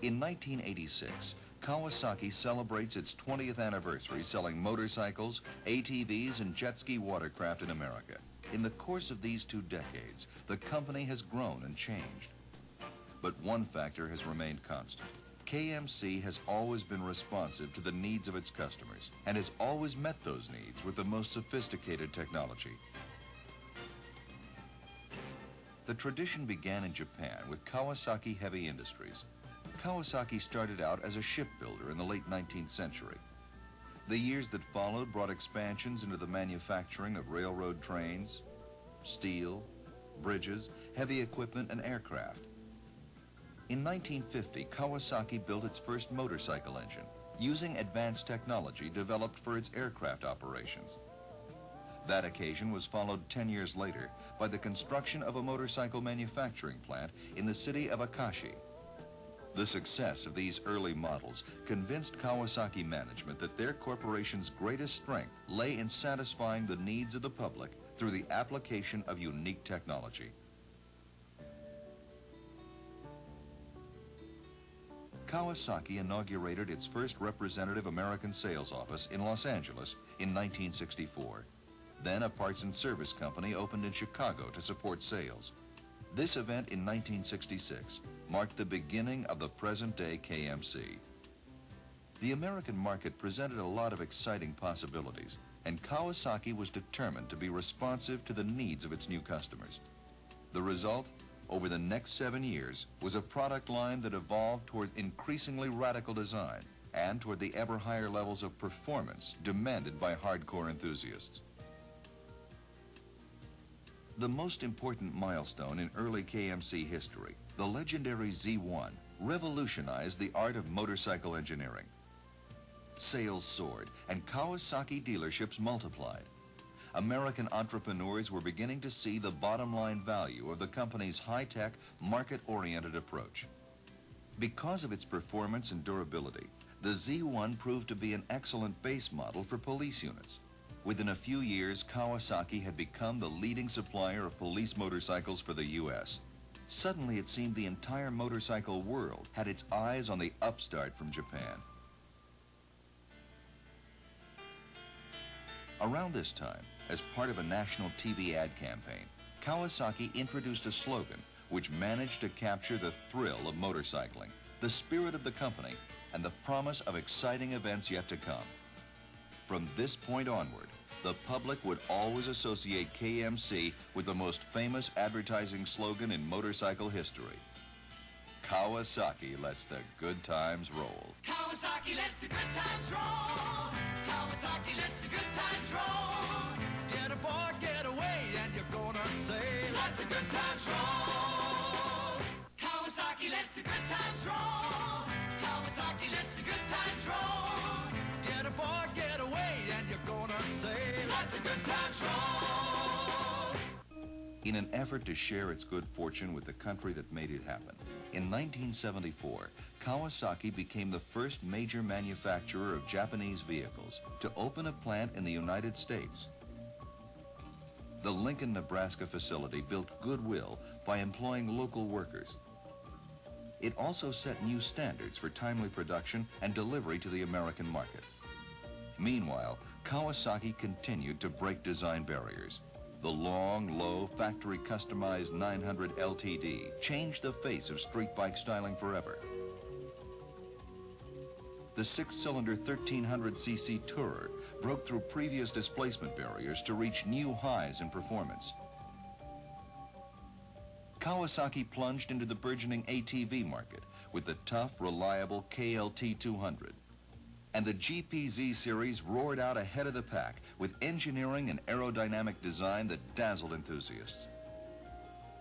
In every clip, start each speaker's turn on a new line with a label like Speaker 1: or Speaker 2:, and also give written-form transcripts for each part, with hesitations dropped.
Speaker 1: In 1986, Kawasaki celebrates its 20th anniversary selling motorcycles, ATVs, and jet ski watercraft in America. In the course of these 2 decades, the company has grown and changed. But one factor has remained constant. KMC has always been responsive to the needs of its customers and has always met those needs with the most sophisticated technology. The tradition began in Japan with Kawasaki Heavy Industries. Kawasaki started out as a shipbuilder in the late 19th century. The years that followed brought expansions into the manufacturing of railroad trains, steel, bridges, heavy equipment, and aircraft. In 1950, Kawasaki built its first motorcycle engine using advanced technology developed for its aircraft operations. That occasion was followed 10 years later by the construction of a motorcycle manufacturing plant in the city of Akashi. The success of these early models convinced Kawasaki management that their corporation's greatest strength lay in satisfying the needs of the public through the application of unique technology. Kawasaki inaugurated its first representative American sales office in Los Angeles in 1964. Then a parts and service company opened in Chicago to support sales. This event in 1966 marked the beginning of the present-day KMC. The American market presented a lot of exciting possibilities, and Kawasaki was determined to be responsive to the needs of its new customers. The result, over the next 7 years, was a product line that evolved toward increasingly radical design and toward the ever higher levels of performance demanded by hardcore enthusiasts. The most important milestone in early KMC history, the legendary Z1, revolutionized the art of motorcycle engineering. Sales soared and Kawasaki dealerships multiplied. American entrepreneurs were beginning to see the bottom line value of the company's high-tech, market-oriented approach. Because of its performance and durability, the Z1 proved to be an excellent base model for police units. Within a few years, Kawasaki had become the leading supplier of police motorcycles for the U.S. Suddenly, it seemed the entire motorcycle world had its eyes on the upstart from Japan. Around this time, as part of a national TV ad campaign, Kawasaki introduced a slogan which managed to capture the thrill of motorcycling, the spirit of the company, and the promise of exciting events yet to come. From this point onward, the public would always associate KMC with the most famous advertising slogan in motorcycle history. Kawasaki lets the good times roll.
Speaker 2: Kawasaki lets the good times roll. Kawasaki lets the good times roll. Get aboard, get away, and you're gonna say, let the good times roll. Kawasaki lets the good times roll. Kawasaki lets the good times roll. Get aboard, get away, and you're gonna say, let the good times roll.
Speaker 1: In an effort to share its good fortune with the country that made it happen, in 1974, Kawasaki became the first major manufacturer of Japanese vehicles to open a plant in the United States. The Lincoln, Nebraska facility built goodwill by employing local workers. It also set new standards for timely production and delivery to the American market. Meanwhile, Kawasaki continued to break design barriers. The long, low, factory-customized 900 LTD changed the face of street bike styling forever. The 6-cylinder 1300cc Tourer broke through previous displacement barriers to reach new highs in performance. Kawasaki plunged into the burgeoning ATV market with the tough, reliable KLT 200. And the GPZ series roared out ahead of the pack with engineering and aerodynamic design that dazzled enthusiasts.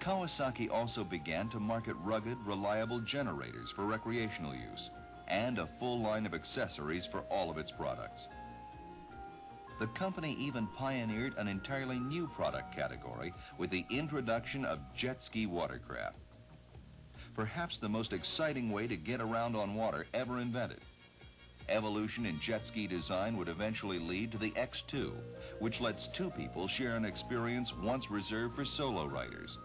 Speaker 1: Kawasaki also began to market rugged, reliable generators for recreational use and a full line of accessories for all of its products. The company even pioneered an entirely new product category with the introduction of jet ski watercraft. Perhaps the most exciting way to get around on water ever invented. Evolution in jet ski design would eventually lead to the X2, which lets 2 people share an experience once reserved for solo riders.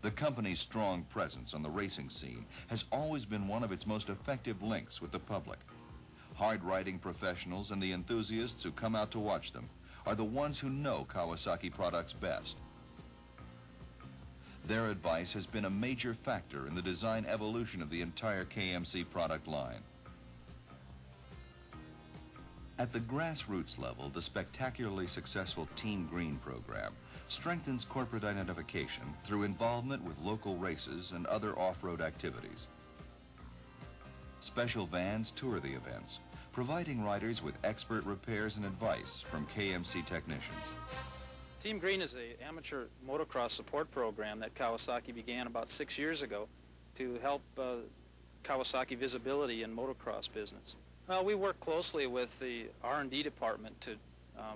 Speaker 1: The company's strong presence on the racing scene has always been one of its most effective links with the public. Hard-riding professionals and the enthusiasts who come out to watch them are the ones who know Kawasaki products best. Their advice has been a major factor in the design evolution of the entire KMC product line. At the grassroots level, the spectacularly successful Team Green program strengthens corporate identification through involvement with local races and other off-road activities. Special vans tour the events, providing riders with expert repairs and advice from KMC technicians.
Speaker 3: Team Green is an amateur motocross support program that Kawasaki began about 6 years ago to help Kawasaki visibility in motocross business. Well, we work closely with the R&D department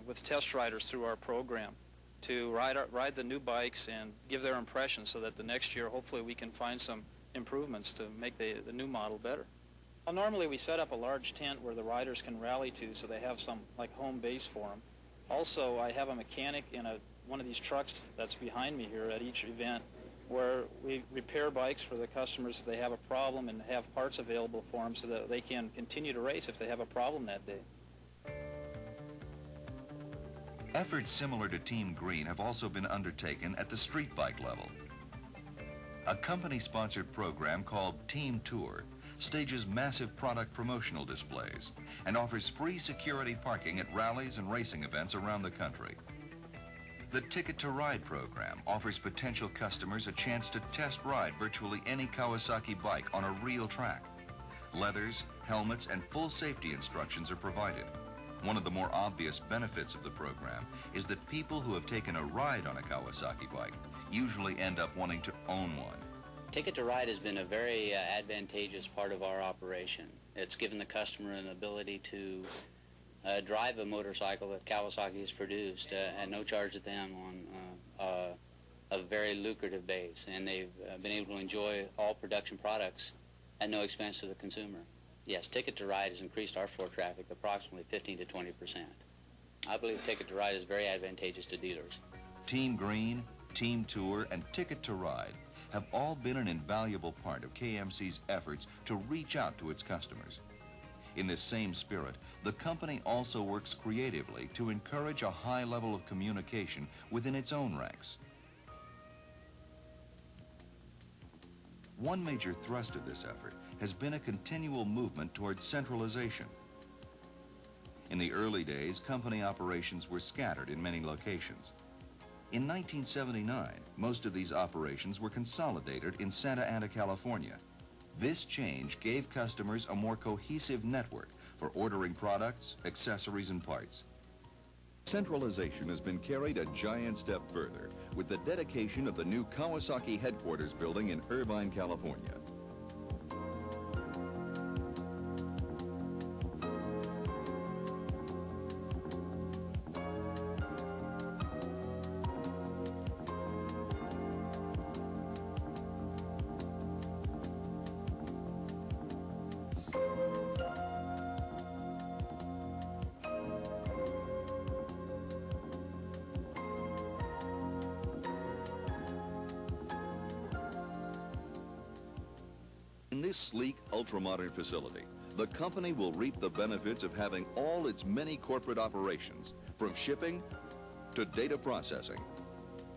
Speaker 3: with test riders through our program to ride the new bikes and give their impressions so that the next year hopefully we can find some improvements to make the new model better. Well, normally we set up a large tent where the riders can rally to so they have some like home base for them. Also, I have a mechanic in one of these trucks that's behind me here at each event where we repair bikes for the customers if they have a problem and have parts available for them so that they can continue to race if they have a problem that day.
Speaker 1: Efforts similar to Team Green have also been undertaken at the street bike level. A company-sponsored program called Team Tour stages massive product promotional displays and offers free security parking at rallies and racing events around the country. The Ticket to Ride program offers potential customers a chance to test ride virtually any Kawasaki bike on a real track. Leathers, helmets, and full safety instructions are provided. One of the more obvious benefits of the program is that people who have taken a ride on a Kawasaki bike usually end up wanting to own one.
Speaker 4: Ticket to Ride has been a very advantageous part of our operation. It's given the customer an ability to drive a motorcycle that Kawasaki has produced at no charge to them on a very lucrative base, and they've been able to enjoy all production products at no expense to the consumer. Yes, Ticket to Ride has increased our floor traffic approximately 15 to 20%. I believe Ticket to Ride is very advantageous to dealers.
Speaker 1: Team Green, Team Tour, and Ticket to Ride have all been an invaluable part of KMC's efforts to reach out to its customers. In this same spirit, the company also works creatively to encourage a high level of communication within its own ranks. One major thrust of this effort has been a continual movement towards centralization. In the early days, company operations were scattered in many locations. In 1979, most of these operations were consolidated in Santa Ana, California. This change gave customers a more cohesive network for ordering products, accessories, and parts. Centralization has been carried a giant step further with the dedication of the new Kawasaki headquarters building in Irvine, California. In this sleek, ultra-modern facility, the company will reap the benefits of having all its many corporate operations, from shipping to data processing,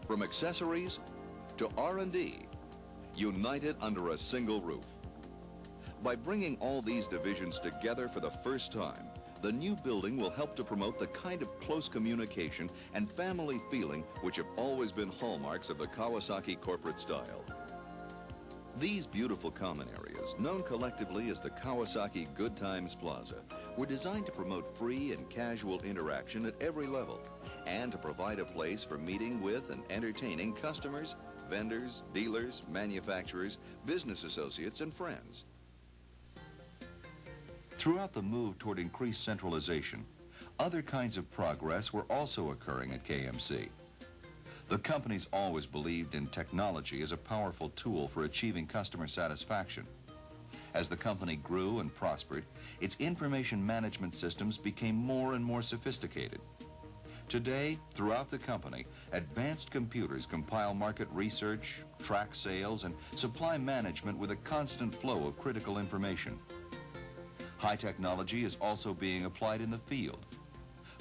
Speaker 1: from accessories to R&D, united under a single roof. By bringing all these divisions together for the first time, the new building will help to promote the kind of close communication and family feeling which have always been hallmarks of the Kawasaki corporate style. These beautiful common areas, known collectively as the Kawasaki Good Times Plaza, were designed to promote free and casual interaction at every level and to provide a place for meeting with and entertaining customers, vendors, dealers, manufacturers, business associates, and friends. Throughout the move toward increased centralization, other kinds of progress were also occurring at KMC. The company's always believed in technology as a powerful tool for achieving customer satisfaction. As the company grew and prospered, its information management systems became more and more sophisticated. Today, throughout the company, advanced computers compile market research, track sales, and supply management with a constant flow of critical information. High technology is also being applied in the field.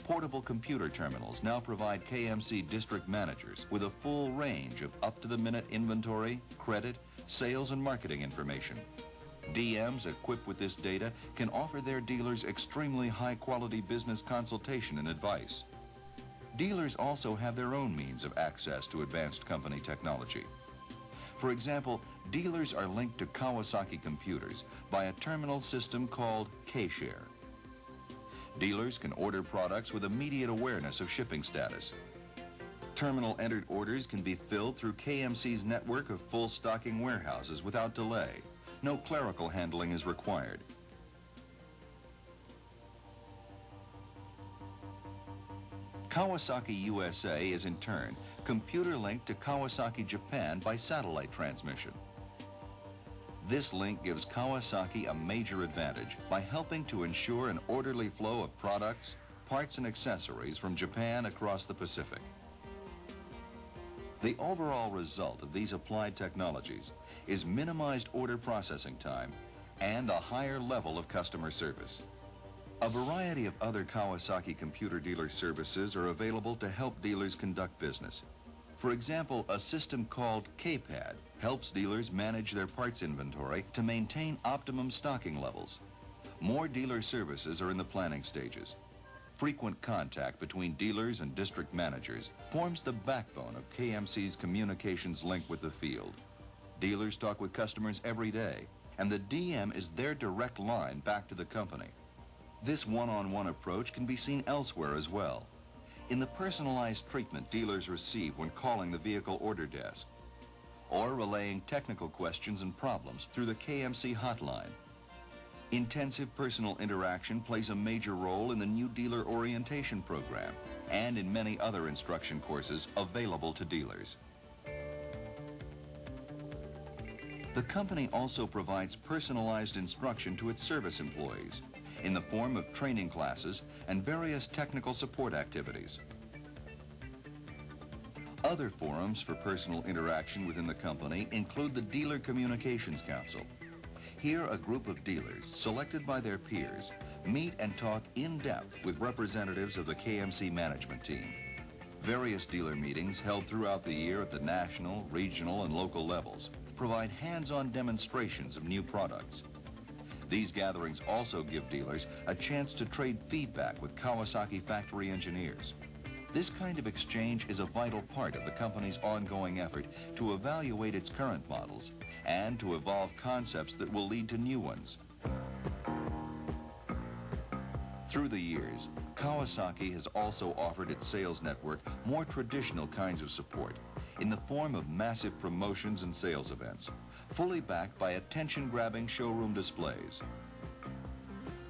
Speaker 1: Portable computer terminals now provide KMC district managers with a full range of up-to-the-minute inventory, credit, sales, and marketing information. DMs equipped with this data can offer their dealers extremely high-quality business consultation and advice. Dealers also have their own means of access to advanced company technology. For example, dealers are linked to Kawasaki computers by a terminal system called K-Share. Dealers can order products with immediate awareness of shipping status. Terminal entered orders can be filled through KMC's network of full stocking warehouses without delay. No clerical handling is required. Kawasaki USA is in turn computer linked to Kawasaki Japan by satellite transmission. This link gives Kawasaki a major advantage by helping to ensure an orderly flow of products, parts, and accessories from Japan across the Pacific. The overall result of these applied technologies is minimized order processing time and a higher level of customer service. A variety of other Kawasaki computer dealer services are available to help dealers conduct business. For example, a system called KPAD helps dealers manage their parts inventory to maintain optimum stocking levels. More dealer services are in the planning stages. Frequent contact between dealers and district managers forms the backbone of KMC's communications link with the field. Dealers talk with customers every day, and the DM is their direct line back to the company. This one-on-one approach can be seen elsewhere as well. In the personalized treatment dealers receive when calling the vehicle order desk, or relaying technical questions and problems through the KMC hotline. Intensive personal interaction plays a major role in the new dealer orientation program and in many other instruction courses available to dealers. The company also provides personalized instruction to its service employees in the form of training classes and various technical support activities. Other forums for personal interaction within the company include the Dealer Communications Council. Here, a group of dealers, selected by their peers, meet and talk in depth with representatives of the KMC management team. Various dealer meetings held throughout the year at the national, regional, and local levels provide hands-on demonstrations of new products. These gatherings also give dealers a chance to trade feedback with Kawasaki factory engineers. This kind of exchange is a vital part of the company's ongoing effort to evaluate its current models and to evolve concepts that will lead to new ones. Through the years, Kawasaki has also offered its sales network more traditional kinds of support in the form of massive promotions and sales events, fully backed by attention-grabbing showroom displays.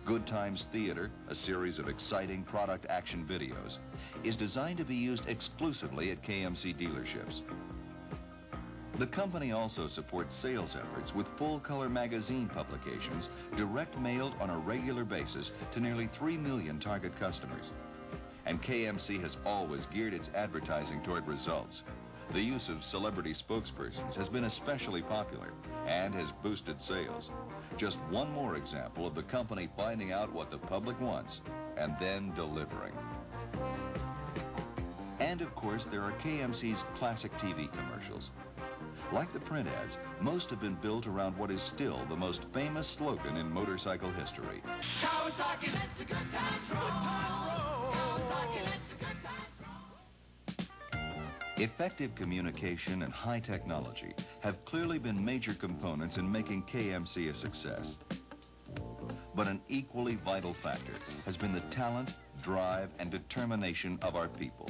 Speaker 1: Good Times Theater, a series of exciting product action videos, is designed to be used exclusively at KMC dealerships. The company also supports sales efforts with full-color magazine publications direct mailed on a regular basis to nearly 3 million target customers. And KMC has always geared its advertising toward results. The use of celebrity spokespersons has been especially popular and has boosted sales. Just one more example of the company finding out what the public wants and then delivering. And of course, there are KMC's classic TV commercials. Like the print ads, most have been built around what is still the most famous slogan in motorcycle history.
Speaker 2: Kawasaki, let's the good times roll. Kawasaki, let's the good times roll.
Speaker 1: Effective communication and high technology have clearly been major components in making KMC a success. But an equally vital factor has been the talent, drive, and determination of our people.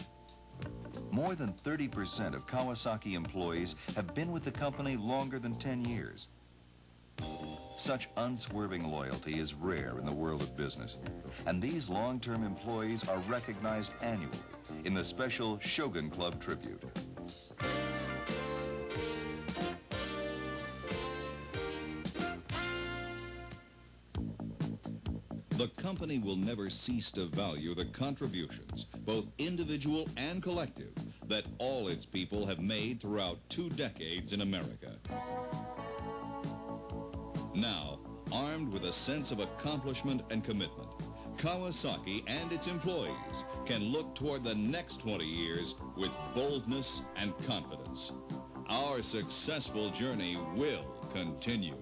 Speaker 1: More than 30% of Kawasaki employees have been with the company longer than 10 years. Such unswerving loyalty is rare in the world of business, and these long-term employees are recognized annually in the special Shogun Club tribute. The company will never cease to value the contributions, both individual and collective, that all its people have made throughout 2 decades in America. Now, armed with a sense of accomplishment and commitment, Kawasaki and its employees can look toward the next 20 years with boldness and confidence. Our successful journey will continue.